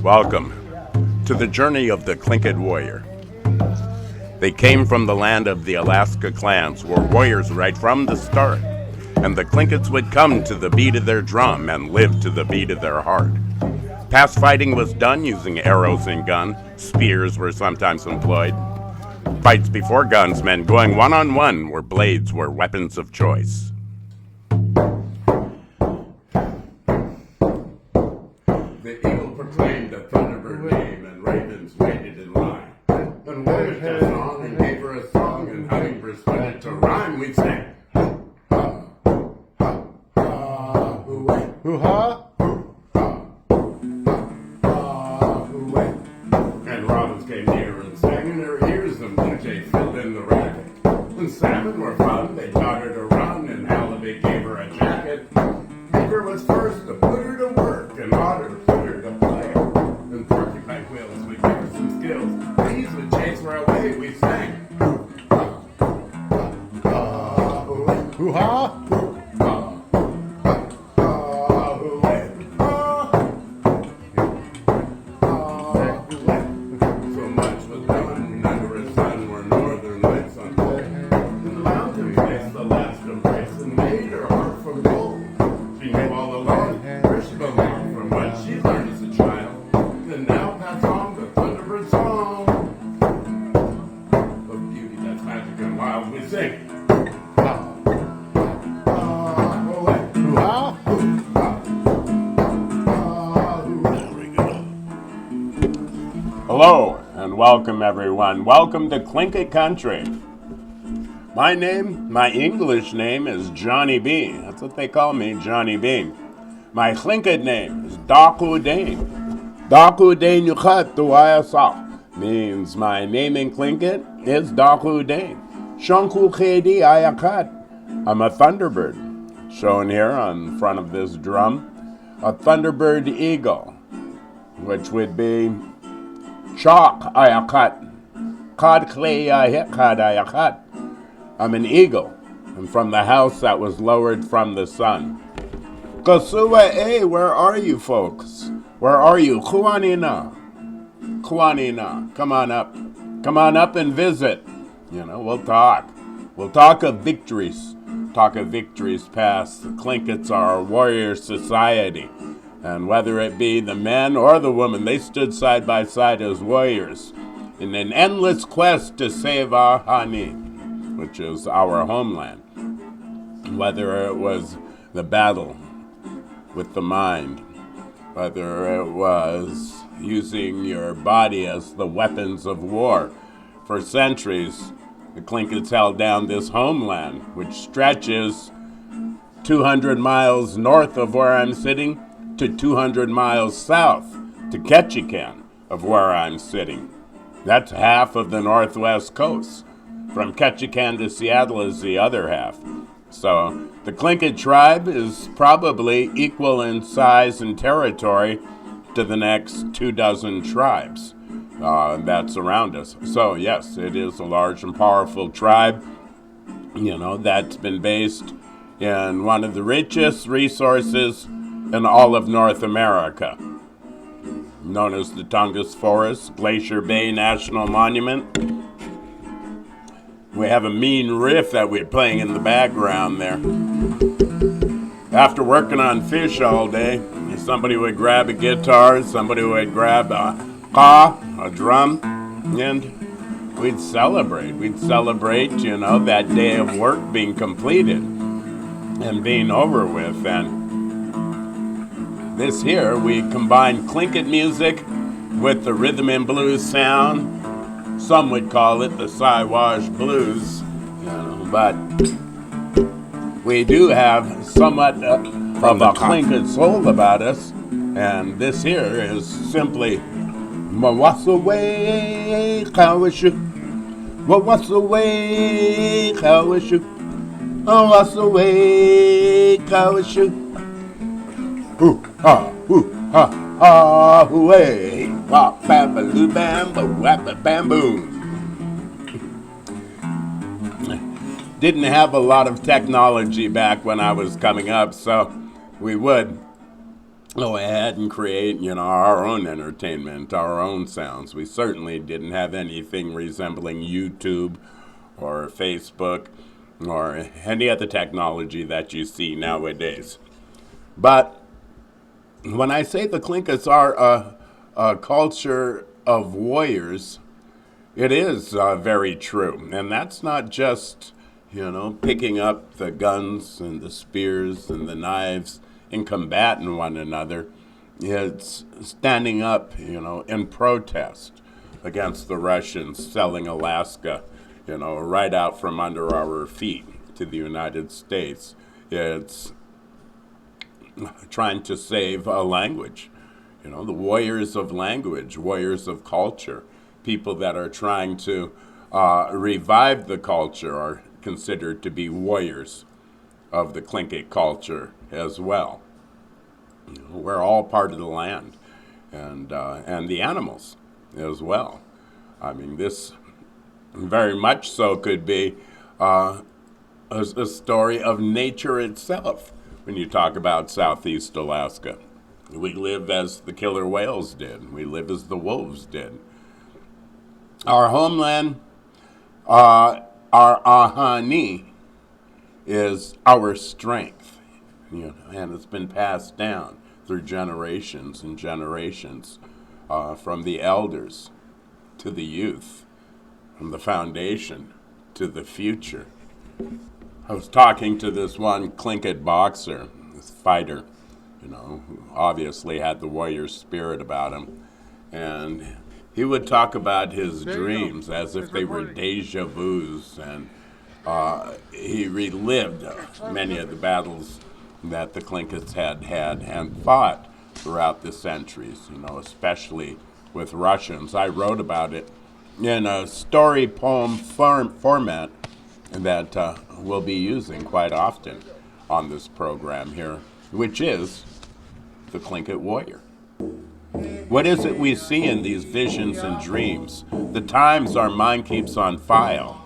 Welcome to the journey of the Tlingit warrior. They came from the land of the Alaska clans, were warriors right from the start, and the Tlingits would come to the beat of their drum and live to the beat of their heart. Past fighting was done using arrows and gun. Spears were sometimes employed. Fights before guns meant going one-on-one, where blades were weapons of choice. The eagle proclaimed a thunderbird name, and ravens waited in line. And warriors danced on and gave her a song, and hummingbirds started to rhyme. We'd say, ha, ha, ha, ha, hoo-way, hoo-ha. And robins came near and sang in their ears, and blue jay filled in the racket. And salmon were fun, they taught her to run, and halibut gave her a jacket. Beaver was first to put her to work, and otter put her to play. And porcupine quills would give her some skills. Bees would chase her away, we sang. Hoo-ha! Hello and welcome everyone. Welcome to Tlingit country. My English name is Johnny B. That's what they call me, Johnny B. My Tlingit name is Daku Dane. Daku Dane Yuchat Duayasa means my name in Tlingit is Daku Dane. Shanku Khedi Ayakat. I'm a thunderbird. Shown here on front of this drum, a thunderbird eagle, which would be Chak ayakat, kad klei ayakad ayakat. I'm an eagle. I'm from the house that was lowered from the sun. Kasua where are you folks? Where are you? Kuanina. Come on up. Come on up and visit. We'll talk. We'll talk of victories. Talk of victories past. The Tlingits are a warrior society. And whether it be the men or the women, they stood side by side as warriors in an endless quest to save our Hani, which is our homeland. Whether it was the battle with the mind, whether it was using your body as the weapons of war. For centuries, the Tlingits held down this homeland, which stretches 200 miles north of where I'm sitting, to 200 miles south to Ketchikan of where I'm sitting. That's half of the northwest coast. From Ketchikan to Seattle is the other half. So the Tlingit tribe is probably equal in size and territory to the next 24 tribes that's around us. So yes, it is a large and powerful tribe, that's been based in one of the richest resources in all of North America, known as the Tongass Forest, Glacier Bay National Monument. We have a mean riff that we're playing in the background there. After working on fish all day, somebody would grab a guitar, somebody would grab a drum, and we'd celebrate. We'd celebrate, that day of work being completed and being over with. And this here, we combine Tlingit music with the rhythm and blues sound. Some would call it the Siwash blues, but we do have somewhat of a Tlingit soul about us. And this here is simply Mawasaway Kawashu, Mawasaway Kawashu, Mawasaway Kawashu. Ooh, ha, hooey, wop, bam-ba-loo, bam-ba-wap-ba-bam-boom. Didn't have a lot of technology back when I was coming up, so we would go ahead and create, our own entertainment, our own sounds. We certainly didn't have anything resembling YouTube or Facebook or any other technology that you see nowadays. But when I say the Tlinkits are a culture of warriors, it is very true. And that's not just, picking up the guns and the spears and the knives and combating one another. It's standing up, in protest against the Russians selling Alaska, right out from under our feet to the United States. It's trying to save a language, the warriors of language, warriors of culture, people that are trying to revive the culture are considered to be warriors of the Tlingit culture as well. We're all part of the land and the animals as well. I mean, this very much so could be a story of nature itself when you talk about Southeast Alaska. We live as the killer whales did. We live as the wolves did. Our homeland, our ahani, is our strength, and it's been passed down through generations and generations, from the elders to the youth, from the foundation to the future. I was talking to this one Tlingit boxer, this fighter, who obviously had the warrior spirit about him, and he would talk about his dreams as if they were deja vus, and he relived many of the battles that the Tlinkits had and fought throughout the centuries, especially with Russians. I wrote about it in a story poem format that we'll be using quite often on this program here, which is the Tlingit warrior. What is it we see in these visions and dreams? The times our mind keeps on file.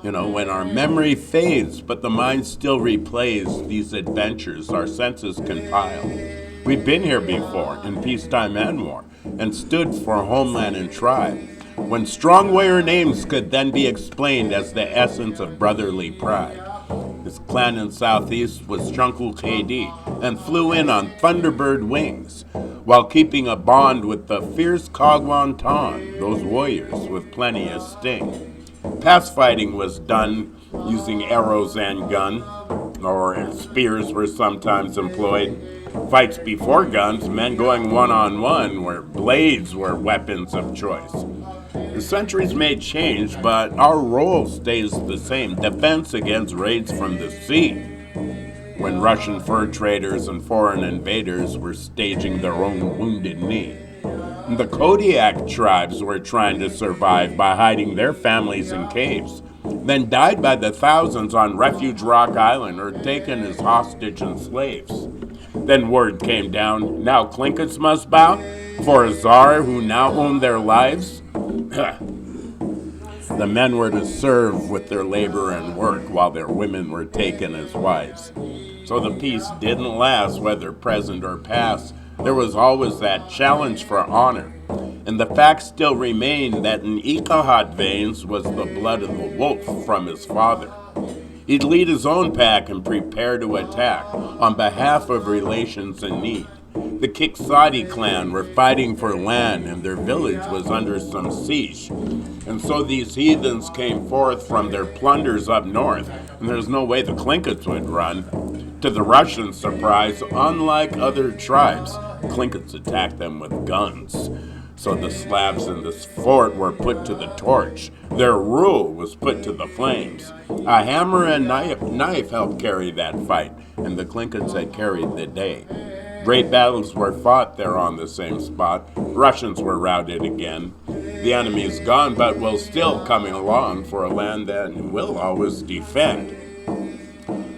When our memory fades, but the mind still replays these adventures our senses compile. We've been here before, in peacetime and war, and stood for homeland and tribe, when strong warrior names could then be explained as the essence of brotherly pride. This clan in Southeast was Chunkul KD and flew in on Thunderbird wings, while keeping a bond with the fierce Kagwan Ton, those warriors with plenty of sting. Past fighting was done using arrows and gun, or spears were sometimes employed. Fights before guns, men going one-on-one, where blades were weapons of choice. The centuries may change, but our role stays the same: defense against raids from the sea, when Russian fur traders and foreign invaders were staging their own Wounded Knee. The Kodiak tribes were trying to survive by hiding their families in caves, then died by the thousands on Refuge Rock Island or taken as hostage and slaves. Then word came down, now Tlinkits must bow for a czar who now owned their lives. The men were to serve with their labor and work, while their women were taken as wives. So the peace didn't last, whether present or past. There was always that challenge for honor. And the fact still remained that in Ikahat veins was the blood of the wolf from his father. He'd lead his own pack and prepare to attack on behalf of relations in need. The Kiksadi clan were fighting for land, and their village was under some siege. And so these heathens came forth from their plunders up north, and there's no way the Tlinkits would run. To the Russians' surprise, unlike other tribes, Tlinkits attacked them with guns. So the Slavs in this fort were put to the torch. Their rule was put to the flames. A hammer and knife helped carry that fight, and the Tlinkits had carried the day. Great battles were fought there on the same spot. Russians were routed again. The enemy's gone, but we're still coming along for a land that we'll always defend.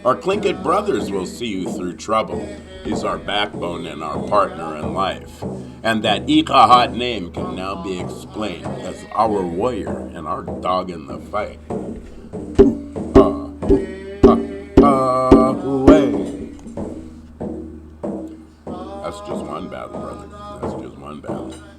Our Tlingit brothers will see you through trouble. He's our backbone and our partner in life. And that Ikahat name can now be explained as our warrior and our dog in the fight. That's just one sundown.